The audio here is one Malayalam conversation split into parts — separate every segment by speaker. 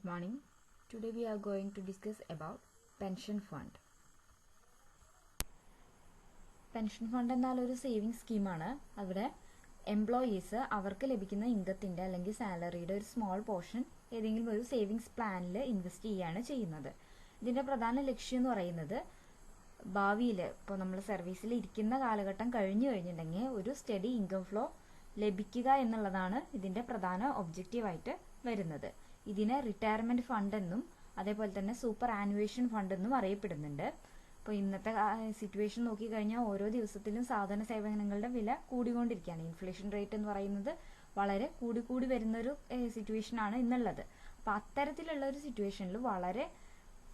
Speaker 1: morning. Today we are going to discuss about pension fund. Pension fund എന്നാൽ ഒരു സേവിങ് സ്കീമാണ്. അവിടെ എംപ്ലോയീസ് അവർക്ക് ലഭിക്കുന്ന ഇൻകത്തിൻ്റെ അല്ലെങ്കിൽ സാലറിയുടെ ഒരു സ്മോൾ പോർഷൻ ഏതെങ്കിലും ഒരു സേവിങ്സ് പ്ലാനിൽ ഇൻവെസ്റ്റ് ചെയ്യുകയാണ് ചെയ്യുന്നത്. ഇതിൻ്റെ പ്രധാന ലക്ഷ്യം എന്ന് പറയുന്നത് ഭാവിയിൽ ഇപ്പോൾ നമ്മൾ സർവീസിൽ ഇരിക്കുന്ന കാലഘട്ടം കഴിഞ്ഞിട്ടുണ്ടെങ്കിൽ ഒരു സ്റ്റഡി ഇൻകം ഫ്ലോ ലഭിക്കുക എന്നുള്ളതാണ് ഇതിൻ്റെ പ്രധാന ഒബ്ജക്റ്റീവായിട്ട് വരുന്നത്. ഇതിനെ റിട്ടയർമെൻറ്റ് ഫണ്ട് എന്നും അതേപോലെ തന്നെ സൂപ്പർ ആനുവേഷൻ ഫണ്ട് എന്നും അറിയപ്പെടുന്നുണ്ട്. ഇപ്പോൾ ഇന്നത്തെ സിറ്റുവേഷൻ നോക്കിക്കഴിഞ്ഞാൽ ഓരോ ദിവസത്തിലും സാധന സേവനങ്ങളുടെ വില കൂടിക്കൊണ്ടിരിക്കുകയാണ്. ഇൻഫ്ലേഷൻ റേറ്റ് എന്ന് പറയുന്നത് വളരെ കൂടി വരുന്നൊരു സിറ്റുവേഷനാണ് ഇന്നുള്ളത്. അപ്പോൾ അത്തരത്തിലുള്ള ഒരു സിറ്റുവേഷനിൽ വളരെ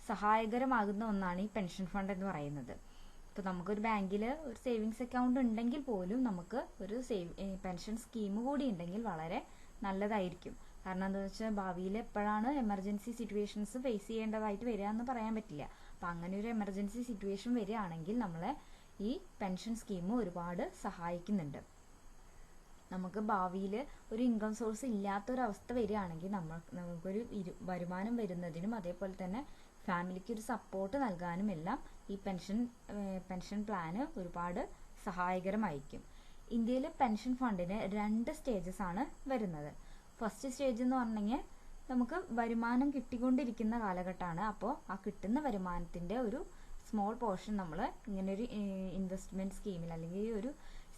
Speaker 1: സഹായകരമാകുന്ന ഒന്നാണ് ഈ പെൻഷൻ ഫണ്ട് എന്ന് പറയുന്നത്. ഇപ്പോൾ നമുക്കൊരു ബാങ്കിൽ ഒരു സേവിങ്സ് അക്കൗണ്ട് ഉണ്ടെങ്കിൽ പോലും നമുക്ക് ഒരു പെൻഷൻ സ്കീം കൂടി ഉണ്ടെങ്കിൽ വളരെ നല്ലതായിരിക്കും. കാരണം എന്താണെന്ന് വെച്ചാൽ ഭാവിയിൽ എപ്പോഴാണ് എമർജൻസി സിറ്റുവേഷൻസ് ഫേസ് ചെയ്യേണ്ടതായിട്ട് വരിക എന്ന് പറയാൻ പറ്റില്ല. അപ്പം അങ്ങനെ ഒരു എമർജൻസി സിറ്റുവേഷൻ വരികയാണെങ്കിൽ നമ്മളെ ഈ പെൻഷൻ സ്കീം ഒരുപാട് സഹായിക്കുന്നുണ്ട്. നമുക്ക് ഭാവിയിൽ ഒരു ഇൻകം സോഴ്സ് ഇല്ലാത്തൊരവസ്ഥ വരികയാണെങ്കിൽ നമുക്കൊരു വരുമാനം വരുന്നതിനും അതേപോലെ തന്നെ ഫാമിലിക്ക് ഒരു സപ്പോർട്ട് നൽകാനും എല്ലാം ഈ പെൻഷൻ പ്ലാന് ഒരുപാട് സഹായകരമായിരിക്കും. ഇന്ത്യയിൽ പെൻഷൻ ഫണ്ടിന് 2 സ്റ്റേജസ് ആണ് വരുന്നത്. ഫസ്റ്റ് സ്റ്റേജ് എന്ന് പറഞ്ഞെങ്കിൽ നമുക്ക് വരുമാനം കിട്ടിക്കൊണ്ടിരിക്കുന്ന കാലഘട്ടമാണ്. അപ്പോൾ ആ കിട്ടുന്ന വരുമാനത്തിൻ്റെ ഒരു സ്മോൾ പോർഷൻ നമ്മൾ ഇങ്ങനൊരു ഇൻവെസ്റ്റ്മെൻറ്റ് സ്കീമിൽ അല്ലെങ്കിൽ ഒരു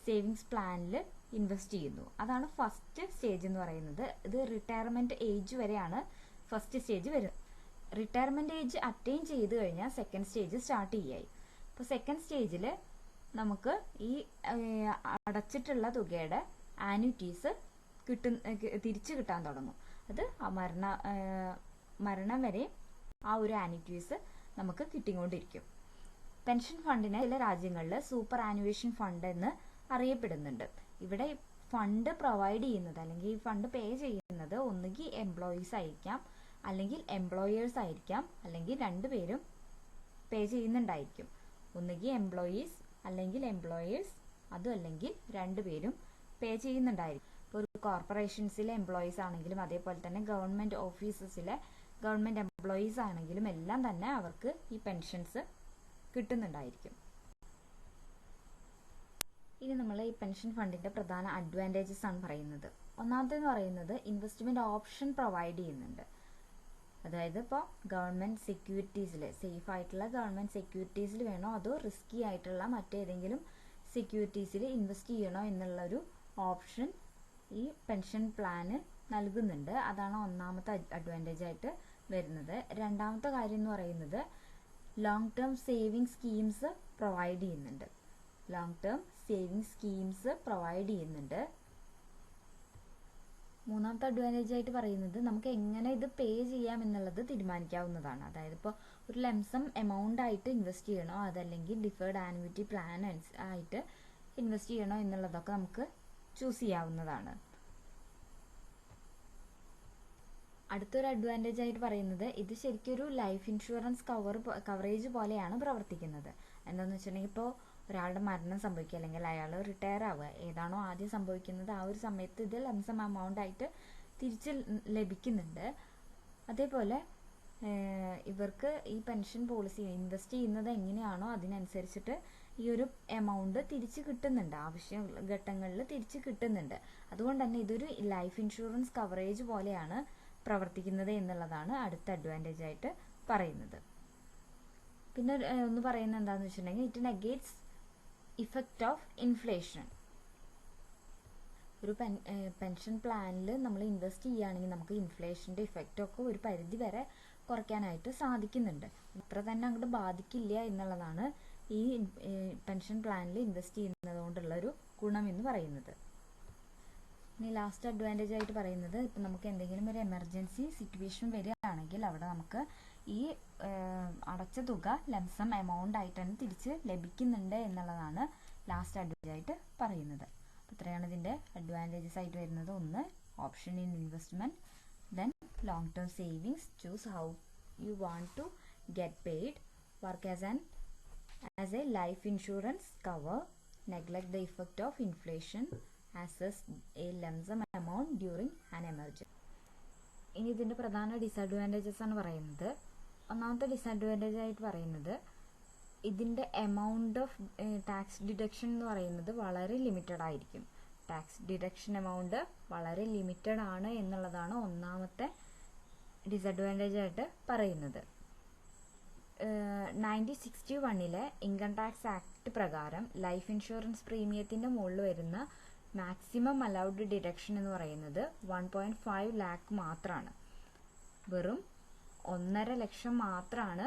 Speaker 1: സേവിങ്സ് പ്ലാനിൽ ഇൻവെസ്റ്റ് ചെയ്യുന്നു. അതാണ് ഫസ്റ്റ് സ്റ്റേജ് എന്ന് പറയുന്നത്. ഇത് റിട്ടയർമെൻറ്റ് ഏജ് വരെയാണ് ഫസ്റ്റ് സ്റ്റേജ് വരുന്നത്. റിട്ടയർമെൻറ്റ് ഏജ് അറ്റൈൻ ചെയ്ത് കഴിഞ്ഞാൽ സെക്കൻഡ് സ്റ്റേജ് സ്റ്റാർട്ട് ചെയ്യായി. അപ്പോൾ സെക്കൻഡ് സ്റ്റേജിൽ നമുക്ക് ഈ അടച്ചിട്ടുള്ള തുകയുടെ ആന്വിറ്റീസ് തിരിച്ചു കിട്ടാൻ തുടങ്ങും. അത് മരണം വരെ ആ ഒരു ആന്വിറ്റീസ് നമുക്ക് കിട്ടിക്കൊണ്ടിരിക്കും. പെൻഷൻ ഫണ്ടിനെ ചില രാജ്യങ്ങളിൽ സൂപ്പർ ആനുവേഷൻ ഫണ്ട് എന്ന് അറിയപ്പെടുന്നുണ്ട്. ഇവിടെ ഫണ്ട് പ്രൊവൈഡ് ചെയ്യുന്നത് അല്ലെങ്കിൽ ഈ ഫണ്ട് പേ ചെയ്യുന്നത് ഒന്നുകിൽ എംപ്ലോയീസ് ആയിരിക്കാം, അല്ലെങ്കിൽ എംപ്ലോയേഴ്സ് ആയിരിക്കാം, അല്ലെങ്കിൽ രണ്ടുപേരും പേ ചെയ്യുന്നുണ്ടായിരിക്കും. ഒന്നുകിൽ എംപ്ലോയീസ് അല്ലെങ്കിൽ എംപ്ലോയേഴ്സ്, അതും അല്ലെങ്കിൽ രണ്ടുപേരും പേ ചെയ്യുന്നുണ്ടായിരിക്കും. ഇപ്പോൾ ഒരു കോർപ്പറേഷൻസിലെ എംപ്ലോയീസ് ആണെങ്കിലും അതേപോലെ തന്നെ ഗവൺമെൻറ് ഓഫീസസിലെ ഗവൺമെൻറ് എംപ്ലോയീസ് ആണെങ്കിലും എല്ലാം തന്നെ അവർക്ക് ഈ പെൻഷൻസ് കിട്ടുന്നുണ്ടായിരിക്കും. ഇനി നമ്മൾ ഈ പെൻഷൻ ഫണ്ടിൻ്റെ പ്രധാന അഡ്വാൻറ്റേജസ് ആണ് പറയുന്നത്. ഒന്നാമതെന്ന് പറയുന്നത് ഇൻവെസ്റ്റ്മെൻറ്റ് ഓപ്ഷൻ പ്രൊവൈഡ് ചെയ്യുന്നുണ്ട്. അതായത് ഇപ്പോൾ ഗവൺമെൻറ് സെക്യൂരിറ്റീസിൽ സേഫ് ആയിട്ടുള്ള ഗവൺമെൻറ് സെക്യൂരിറ്റീസിൽ വേണോ അതോ റിസ്കി ആയിട്ടുള്ള മറ്റേതെങ്കിലും സെക്യൂരിറ്റീസിൽ ഇൻവെസ്റ്റ് ചെയ്യണോ എന്നുള്ളൊരു ഓപ്ഷൻ ഈ പെൻഷൻ പ്ലാന് നൽകുന്നുണ്ട്. അതാണ് ഒന്നാമത്തെ അഡ്വാൻറ്റേജ് ആയിട്ട് വരുന്നത്. രണ്ടാമത്തെ കാര്യം എന്ന് പറയുന്നത് long term saving schemes provide ചെയ്യുന്നുണ്ട്. മൂന്നാമത്തെ അഡ്വാൻറ്റേജ് ആയിട്ട് പറയുന്നത് നമുക്ക് എങ്ങനെ ഇത് പേ ചെയ്യാം എന്നുള്ളത് തീരുമാനിക്കാവുന്നതാണ്. അതായത് ഇപ്പോൾ ഒരു ലംസം എമൗണ്ട് ആയിട്ട് ഇൻവെസ്റ്റ് ചെയ്യണോ അതല്ലെങ്കിൽ ഡിഫേർഡ് ആനുവിറ്റി പ്ലാൻ ആയിട്ട് ഇൻവെസ്റ്റ് ചെയ്യണോ എന്നുള്ളതൊക്കെ നമുക്ക് ചൂസ് ചെയ്യാവുന്നതാണ്. അടുത്തൊരു അഡ്വാൻറ്റേജ് ആയിട്ട് പറയുന്നത് ഇത് ശരിക്കും ഒരു ലൈഫ് ഇൻഷുറൻസ് കവറേജ് പോലെയാണ് പ്രവർത്തിക്കുന്നത്. എന്താണെന്ന് വെച്ചിട്ടുണ്ടെങ്കിൽ ഇപ്പോൾ ഒരാളുടെ മരണം സംഭവിക്കുക അല്ലെങ്കിൽ അയാൾ റിട്ടയർ ആവുക ഏതാണോ ആദ്യം സംഭവിക്കുന്നത് ആ ഒരു സമയത്ത് ഇത് ലംസം എമൗണ്ട് ആയിട്ട് തിരിച്ച് ലഭിക്കുന്നുണ്ട്. അതേപോലെ ഇവർക്ക് ഈ പെൻഷൻ പോളിസി ഇൻവെസ്റ്റ് ചെയ്യുന്നത് എങ്ങനെയാണോ അതിനനുസരിച്ചിട്ട് ഈ ഒരു എമൗണ്ട് തിരിച്ച് കിട്ടുന്നുണ്ട്, ആവശ്യ ഘട്ടങ്ങളിൽ തിരിച്ച് കിട്ടുന്നുണ്ട്. അതുകൊണ്ട് തന്നെ ഇതൊരു ലൈഫ് ഇൻഷുറൻസ് കവറേജ് പോലെയാണ് പ്രവർത്തിക്കുന്നത് എന്നുള്ളതാണ് അടുത്ത അഡ്വാൻറ്റേജ് ആയിട്ട് പറയുന്നത്. പിന്നെ ഒന്ന് പറയുന്നത് എന്താണെന്ന് വെച്ചിട്ടുണ്ടെങ്കിൽ it negates effect of inflation. ഒരു പെൻഷൻ പ്ലാനിൽ നമ്മൾ ഇൻവെസ്റ്റ് ചെയ്യുകയാണെങ്കിൽ നമുക്ക് ഇൻഫ്ലേഷൻ്റെ ഇഫക്റ്റൊക്കെ ഒരു പരിധി വരെ കുറയ്ക്കാനായിട്ട് സാധിക്കുന്നുണ്ട്. അത്ര തന്നെ അങ്ങോട്ട് ബാധിക്കില്ല എന്നുള്ളതാണ് ഈ പെൻഷൻ പ്ലാനിൽ ഇൻവെസ്റ്റ് ചെയ്യുന്നത് കൊണ്ടുള്ളൊരു ഗുണം എന്ന് പറയുന്നത്. ഇനി ലാസ്റ്റ് അഡ്വാൻറ്റേജ് ആയിട്ട് പറയുന്നത് ഇപ്പം നമുക്ക് എന്തെങ്കിലും ഒരു എമർജൻസി സിറ്റുവേഷൻ വരികയാണെങ്കിൽ അവിടെ നമുക്ക് ഈ അടച്ച തുക ലംസം എമൗണ്ട് ആയിട്ട് തന്നെ തിരിച്ച് ലഭിക്കുന്നുണ്ട് എന്നുള്ളതാണ് ലാസ്റ്റ് അഡ്വാൻറ്റേജ് ആയിട്ട് പറയുന്നത്. അപ്പോൾ ഇത്രയാണ് ഇതിൻ്റെ അഡ്വാൻറ്റേജസ് ആയിട്ട് വരുന്നത്. ഒന്ന് option in investment, then long term savings, choose how you want to get paid, work as a life insurance cover, neglect the effect of inflation, assess a lump sum amount during an emergency. ഇനി ഇതിൻ്റെ പ്രധാന ഡിസഡ്വാൻറ്റേജസ് ആണ് പറയുന്നത്. ഒന്നാമത്തെ ഡിസഡ്വാൻറ്റേജ് ആയിട്ട് പറയുന്നത് ഇതിൻ്റെ എമൗണ്ട് ഓഫ് ടാക്സ് ഡിഡക്ഷൻ എന്ന് പറയുന്നത് വളരെ ലിമിറ്റഡ് ആയിരിക്കും. ടാക്സ് ഡിഡക്ഷൻ എമൗണ്ട് വളരെ ലിമിറ്റഡ് ആണ് എന്നുള്ളതാണ് ഒന്നാമത്തെ ഡിസഡ്വാൻറ്റേജ് ആയിട്ട് പറയുന്നത്. 1961 ഇൻകം ടാക്സ് ആക്ട് പ്രകാരം ലൈഫ് ഇൻഷുറൻസ് പ്രീമിയത്തിൻ്റെ മുകളിൽ വരുന്ന മാക്സിമം അലൗഡ് ഡിഡക്ഷൻ എന്ന് പറയുന്നത് 1.5 lakh മാത്രമാണ്. വെറും 1.5 ലക്ഷം മാത്രമാണ്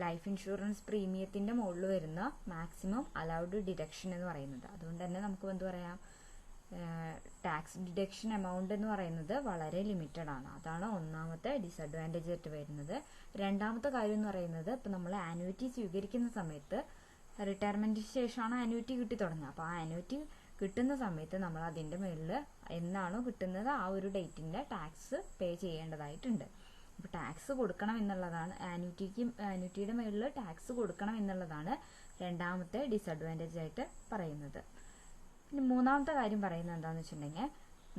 Speaker 1: ലൈഫ് ഇൻഷുറൻസ് പ്രീമിയത്തിൻ്റെ മുകളിൽ വരുന്ന മാക്സിമം അലൗഡ് ഡിഡക്ഷൻ എന്ന് പറയുന്നത്. അതുകൊണ്ട് തന്നെ നമുക്ക് എന്ത് പറയാം, ടാക്സ് ഡിഡക്ഷൻ എമൗണ്ട് എന്ന് പറയുന്നത് വളരെ ലിമിറ്റഡ് ആണ്. അതാണ് ഒന്നാമത്തെ ഡിസഡ്വാൻറ്റേജ് ആയിട്ട് വരുന്നത്. രണ്ടാമത്തെ കാര്യം എന്ന് പറയുന്നത് ഇപ്പം നമ്മൾ ആനുവിറ്റി സ്വീകരിക്കുന്ന സമയത്ത് റിട്ടയർമെൻറ്റിന് ശേഷമാണ് ആനുവിറ്റി കിട്ടി തുടങ്ങുക. അപ്പോൾ ആ ആനുവിറ്റി കിട്ടുന്ന സമയത്ത് നമ്മൾ അതിൻ്റെ മുകളിൽ എന്നാണോ കിട്ടുന്നത് ആ ഒരു ഡേറ്റിൻ്റെ ടാക്സ് പേ ചെയ്യേണ്ടതായിട്ടുണ്ട്. അപ്പോൾ ടാക്സ് കൊടുക്കണം എന്നുള്ളതാണ് ആനുവിറ്റിയുടെ മുകളിൽ ടാക്സ് കൊടുക്കണം എന്നുള്ളതാണ് രണ്ടാമത്തെ ഡിസഡ്വാൻറ്റേജ് ആയിട്ട് പറയുന്നത്. പിന്നെ മൂന്നാമത്തെ കാര്യം പറയുന്നത് എന്താണെന്ന് വെച്ചിട്ടുണ്ടെങ്കിൽ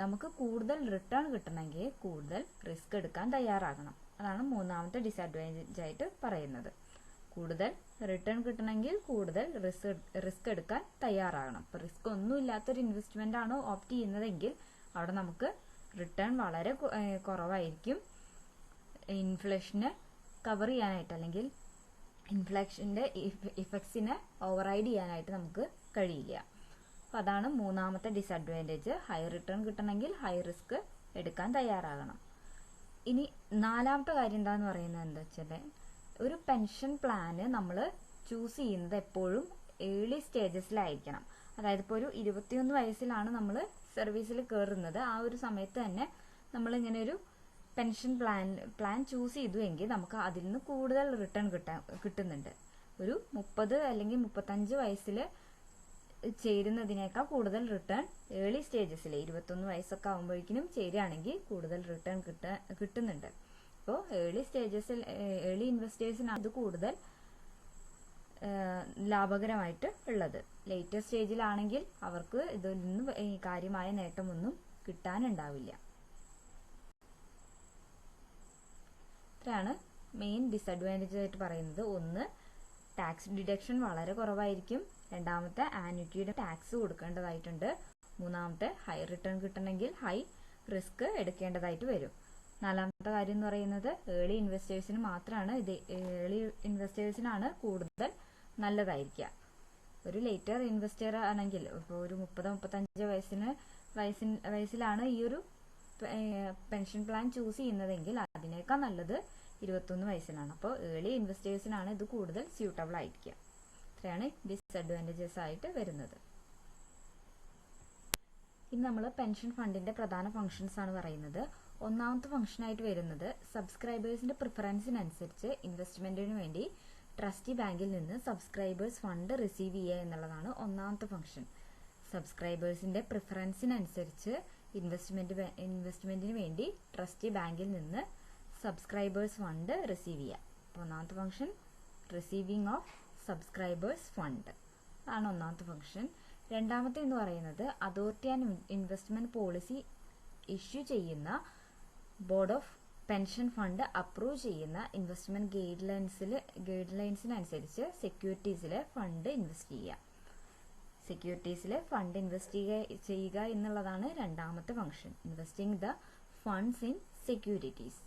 Speaker 1: നമുക്ക് കൂടുതൽ റിട്ടേൺ കിട്ടണമെങ്കിൽ കൂടുതൽ റിസ്ക് എടുക്കാൻ തയ്യാറാകണം. അതാണ് മൂന്നാമത്തെ ഡിസഡ്വാൻറ്റേജ് ആയിട്ട് പറയുന്നത്. കൂടുതൽ റിട്ടേൺ കിട്ടണമെങ്കിൽ കൂടുതൽ റിസ്ക് എടുക്കാൻ തയ്യാറാകണം. ഇപ്പോൾ റിസ്ക് ഒന്നും ഇല്ലാത്തൊരു ഇൻവെസ്റ്റ്മെൻ്റ് ആണ് ഓപ്റ്റ് ചെയ്യുന്നതെങ്കിൽ അവിടെ നമുക്ക് റിട്ടേൺ വളരെ കുറവായിരിക്കും. ഇൻഫ്ലേഷനെ കവർ ചെയ്യാനായിട്ട് അല്ലെങ്കിൽ ഇൻഫ്ലേഷൻ്റെ ഇഫക്ട്സിനെ ഓവർറൈഡ് ചെയ്യാനായിട്ട് നമുക്ക് കഴിയില്ല. അപ്പോൾ അതാണ് മൂന്നാമത്തെ ഡിസഡ്വാൻറ്റേജ്. ഹൈ റിട്ടേൺ കിട്ടണമെങ്കിൽ ഹൈ റിസ്ക് എടുക്കാൻ തയ്യാറാകണം. ഇനി നാലാമത്തെ കാര്യം എന്താണെന്ന് പറയുന്നത് എന്താ വെച്ചാൽ ഒരു പെൻഷൻ പ്ലാന് നമ്മൾ ചൂസ് ചെയ്യുന്നത് എപ്പോഴും ഏർലി സ്റ്റേജസിലായിരിക്കണം. അതായത് ഇപ്പോൾ ഒരു 21 വയസ്സിലാണ് നമ്മൾ സർവീസിൽ കയറുന്നത്. ആ ഒരു സമയത്ത് തന്നെ നമ്മളിങ്ങനെ ഒരു പെൻഷൻ പ്ലാൻ ചൂസ് ചെയ്തു എങ്കിൽ നമുക്ക് അതിൽ നിന്ന് കൂടുതൽ റിട്ടേൺ കിട്ടുന്നുണ്ട്. ഒരു 30 അല്ലെങ്കിൽ 35 വയസ്സിൽ ചേരുന്നതിനേക്കാൾ കൂടുതൽ റിട്ടേൺ ഏർലി സ്റ്റേജസിൽ 21 വയസ്സൊക്കെ ആകുമ്പോഴേക്കും ചേരുകയാണെങ്കിൽ കൂടുതൽ റിട്ടേൺ കിട്ടുന്നുണ്ട്. അപ്പോൾ ഏർലി ഇൻവെസ്റ്റേഴ്സിനാണ് ഇത് കൂടുതൽ ലാഭകരമായിട്ട് ഉള്ളത്. ലേറ്റർ സ്റ്റേജിലാണെങ്കിൽ അവർക്ക് ഇതിൽ നിന്ന് കാര്യമായ നേട്ടമൊന്നും കിട്ടാനുണ്ടാവില്ല. ഇത്രയാണ് മെയിൻ ഡിസഡ്വാൻറ്റേജ് ആയിട്ട് പറയുന്നത്. ഒന്ന്, ടാക്സ് ഡിഡക്ഷൻ വളരെ കുറവായിരിക്കും. രണ്ടാമത്തെ, ആനുവിറ്റിയുടെ ടാക്സ് കൊടുക്കേണ്ടതായിട്ടുണ്ട്. മൂന്നാമത്തെ, ഹൈ റിട്ടേൺ കിട്ടണമെങ്കിൽ ഹൈ റിസ്ക് എടുക്കേണ്ടതായിട്ട് വരും. നാലാമത്തെ കാര്യം എന്ന് പറയുന്നത് ഏർലി ഇൻവെസ്റ്റേഴ്സിനാണ് കൂടുതൽ നല്ലതായിരിക്കുക. ഒരു ലേറ്റർ ഇൻവെസ്റ്റർ ആണെങ്കിൽ ഇപ്പോൾ ഒരു 30-35 വയസ്സിലാണ് ഈ ഒരു പെൻഷൻ പ്ലാൻ ചൂസ് ചെയ്യുന്നതെങ്കിൽ അതിനേക്കാൾ നല്ലത് 21 വയസ്സിലാണ്. അപ്പോൾ ഏർലി ഇൻവെസ്റ്റേഴ്സിനാണ് ഇത് കൂടുതൽ സ്യൂട്ടബിൾ ആയിരിക്കുക. ഇത്രയാണ് ഡിസഡ്വാൻറ്റേജസ് ആയിട്ട് വരുന്നത്. ഇനി നമ്മൾ പെൻഷൻ ഫണ്ടിന്റെ പ്രധാന ഫംഗ്ഷൻസ് ആണ് പറയുന്നത്. ഒന്നാമത്തെ ഫംഗ്ഷനായിട്ട് വരുന്നത് സബ്സ്ക്രൈബേഴ്സിന്റെ പ്രിഫറൻസിനനുസരിച്ച് ഇൻവെസ്റ്റ്മെന്റിന് വേണ്ടി ട്രസ്റ്റി ബാങ്കിൽ നിന്ന് സബ്സ്ക്രൈബേഴ്സ് ഫണ്ട് റിസീവ് ചെയ്യുക എന്നുള്ളതാണ് ഒന്നാമത്തെ ഫംഗ്ഷൻ. സബ്സ്ക്രൈബേഴ്സിന്റെ പ്രിഫറൻസിനനുസരിച്ച് ഇൻവെസ്റ്റ്മെന്റിന് വേണ്ടി ട്രസ്റ്റി ബാങ്കിൽ നിന്ന് സബ്സ്ക്രൈബേഴ്സ് ഫണ്ട് റിസീവ് ചെയ്യുക. അപ്പോൾ ഒന്നാമത്തെ function receiving of subscribers fund ആണ് ഒന്നാമത്തെ ഫംഗ്ഷൻ. രണ്ടാമത്തെ എന്ന് പറയുന്നത് authority and investment policy issue ചെയ്യുന്ന board of pension fund approve ചെയ്യുന്ന ഇൻവെസ്റ്റ്മെന്റ് ഗൈഡ്ലൈൻസിനനുസരിച്ച് സെക്യൂരിറ്റീസിൽ ഫണ്ട് ഇൻവെസ്റ്റ് ചെയ്യുക. സെക്യൂരിറ്റീസിൽ ഫണ്ട് ഇൻവെസ്റ്റ് ചെയ്യുക എന്നുള്ളതാണ് രണ്ടാമത്തെ function, investing the funds in securities.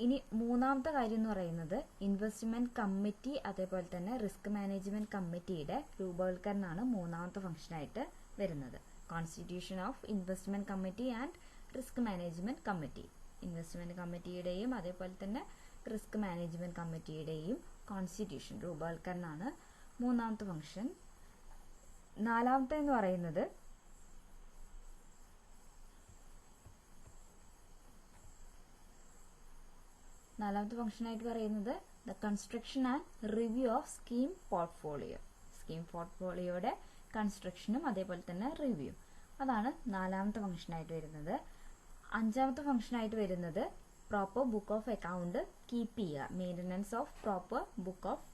Speaker 1: ഇനി മൂന്നാമത്തെ കാര്യം എന്ന് പറയുന്നത് ഇൻവെസ്റ്റ്മെന്റ് കമ്മിറ്റി അതേപോലെ തന്നെ റിസ്ക് മാനേജ്മെന്റ് കമ്മിറ്റിയുടെ രൂപവൽക്കരണമാണ് മൂന്നാമത്തെ ഫംഗ്ഷനായിട്ട് വരുന്നത്. Constitution of investment committee and risk management committee. Investment കമ്മിറ്റിയുടെയും അതേപോലെ തന്നെ റിസ്ക് മാനേജ്മെന്റ് കമ്മിറ്റിയുടെയും കോൺസ്റ്റിറ്റ്യൂഷൻ രൂപവൽക്കരണമാണ് മൂന്നാമത്തെ ഫംഗ്ഷൻ. നാലാമത്തെ എന്ന് പറയുന്നത് ഫംഗ്ഷനായിട്ട് പറയുന്നത് the construction and review of scheme portfolio. Scheme പോർട്ട്ഫോളിയോയുടെ കൺസ്ട്രക്ഷനും അതേപോലെ തന്നെ റിവ്യൂ, അതാണ് നാലാമത്തെ ഫംഗ്ഷനായിട്ട് വരുന്നത്. അഞ്ചാമത്തെ ഫംഗ്ഷനായിട്ട് വരുന്നത് proper book of account keep ചെയ്യുക, maintenance of proper book of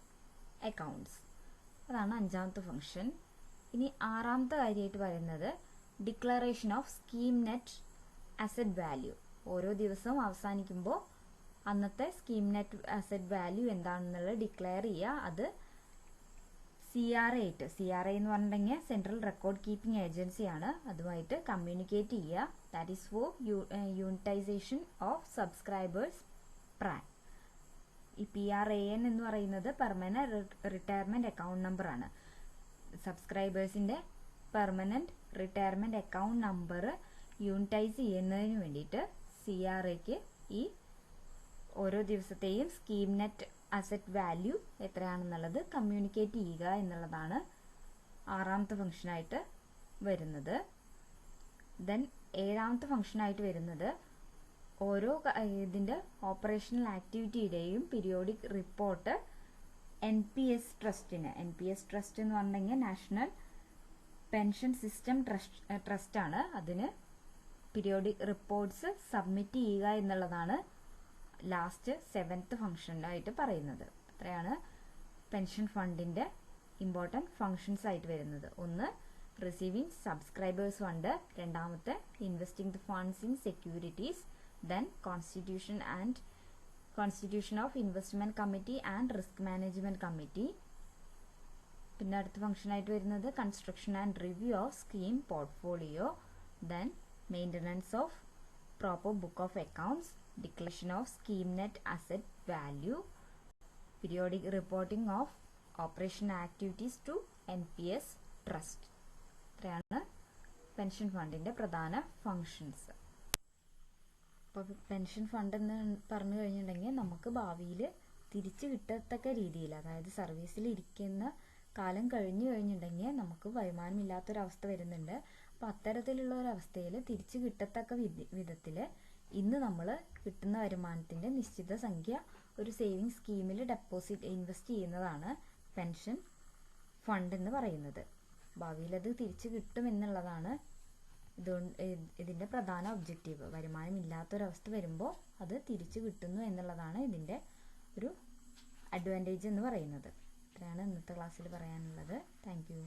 Speaker 1: accounts, അതാണ് അഞ്ചാമത്തെ ഫംഗ്ഷൻ. ഇനി ആറാമത്തെ കാര്യമായിട്ട് പറയുന്നത് declaration of scheme net asset value. ഓരോ ദിവസവും അവസാനിക്കുമ്പോൾ അന്നത്തെ സ്കീം നെറ്റ് അസറ്റ് വാല്യൂ എന്താണെന്നുള്ളത് ഡിക്ലെയർ ചെയ്യുക. അത് CRA ആയിട്ട്, CRA എന്ന് പറഞ്ഞിട്ടുണ്ടെങ്കിൽ സെൻട്രൽ റെക്കോർഡ് കീപ്പിംഗ് ഏജൻസിയാണ്, അതുമായിട്ട് കമ്മ്യൂണിക്കേറ്റ് ചെയ്യുക. That is for unitisation of subscribers PRAN. ഈ PRAN എന്ന് പറയുന്നത് പെർമനന്റ് റിട്ടയർമെന്റ് അക്കൗണ്ട് നമ്പർ ആണ്. സബ്സ്ക്രൈബേഴ്സിന്റെ permanent retirement account number unitise ചെയ്യുന്നതിന് വേണ്ടിയിട്ട് CRAക്ക് ഈ ഓരോ ദിവസത്തെയും സ്കീം നെറ്റ് അസറ്റ് വാല്യൂ എത്രയാണെന്നുള്ളത് കമ്മ്യൂണിക്കേറ്റ് ചെയ്യുക എന്നുള്ളതാണ് 6ാമത്തെ ഫംഗ്ഷനായിട്ട് വരുന്നത്. ദെൻ 7ാമത്തെ ഫംഗ്ഷനായിട്ട് വരുന്നത് ഓരോ ഇതിൻ്റെ ഓപ്പറേഷണൽ ആക്ടിവിറ്റിയുടെയും പീരിയോഡിക് റിപ്പോർട്ട് NPS ട്രസ്റ്റിന്, NPS ട്രസ്റ്റ് എന്ന് പറഞ്ഞിട്ടുണ്ടെങ്കിൽ നാഷണൽ പെൻഷൻ സിസ്റ്റം ട്രസ്റ്റ് ആണ്, അതിന് പീരിയോഡിക് റിപ്പോർട്ട്സ് സബ്മിറ്റ് ചെയ്യുക എന്നുള്ളതാണ് ലാസ്റ്റ് 7th ഫംഗ്ഷനായിട്ട് പറയുന്നത്. അത്രയാണ് പെൻഷൻ ഫണ്ടിൻ്റെ ഇമ്പോർട്ടൻറ്റ് ഫങ്ഷൻസ് ആയിട്ട് വരുന്നത്. ഒന്ന് റിസീവിങ് സബ്സ്ക്രൈബേഴ്സ് ഫണ്ട്, രണ്ടാമത്തെ investing the funds in securities, then constitution of investment committee and risk management committee. പിന്നെ അടുത്ത ഫംഗ്ഷനായിട്ട് വരുന്നത് construction and review of scheme portfolio, then maintenance of proper book of accounts, declaration of scheme net asset value, periodic reporting of operational activities to NPS trust. ഇത്രയാണ് പെൻഷൻ ഫണ്ടിൻ്റെ പ്രധാന ഫങ്ഷൻസ്. അപ്പോൾ പെൻഷൻ ഫണ്ട് എന്ന് പറഞ്ഞു കഴിഞ്ഞിട്ടുണ്ടെങ്കിൽ നമുക്ക് ഭാവിയിൽ തിരിച്ചു കിട്ടത്തക്ക രീതിയിൽ, അതായത് സർവീസിൽ ഇരിക്കുന്ന കാലം കഴിഞ്ഞു കഴിഞ്ഞിട്ടുണ്ടെങ്കിൽ നമുക്ക് വരുമാനമില്ലാത്തൊരവസ്ഥ വരുന്നുണ്ട്. അപ്പോൾ അത്തരത്തിലുള്ള ഒരവസ്ഥയിൽ തിരിച്ചു കിട്ടത്തക്ക വിധത്തിൽ ഇന്ന് നമ്മൾ കിട്ടുന്ന വരുമാനത്തിൻ്റെ നിശ്ചിത സംഖ്യ ഒരു സേവിങ് സ്കീമിൽ ഇൻവെസ്റ്റ് ചെയ്യുന്നതാണ് പെൻഷൻ ഫണ്ട് എന്ന് പറയുന്നത്. ഭാവിയിൽ അത് തിരിച്ചു കിട്ടുമെന്നുള്ളതാണ് ഇതിൻ്റെ പ്രധാന ഒബ്ജക്റ്റീവ്. വരുമാനം ഇല്ലാത്തൊരവസ്ഥ വരുമ്പോൾ അത് തിരിച്ചു കിട്ടുന്നു എന്നുള്ളതാണ് ഇതിൻ്റെ ഒരു അഡ്വാൻറ്റേജ് എന്ന് പറയുന്നത്. ഇത്രയാണ് ഇന്നത്തെ ക്ലാസ്സിൽ പറയാനുള്ളത്. Thank you.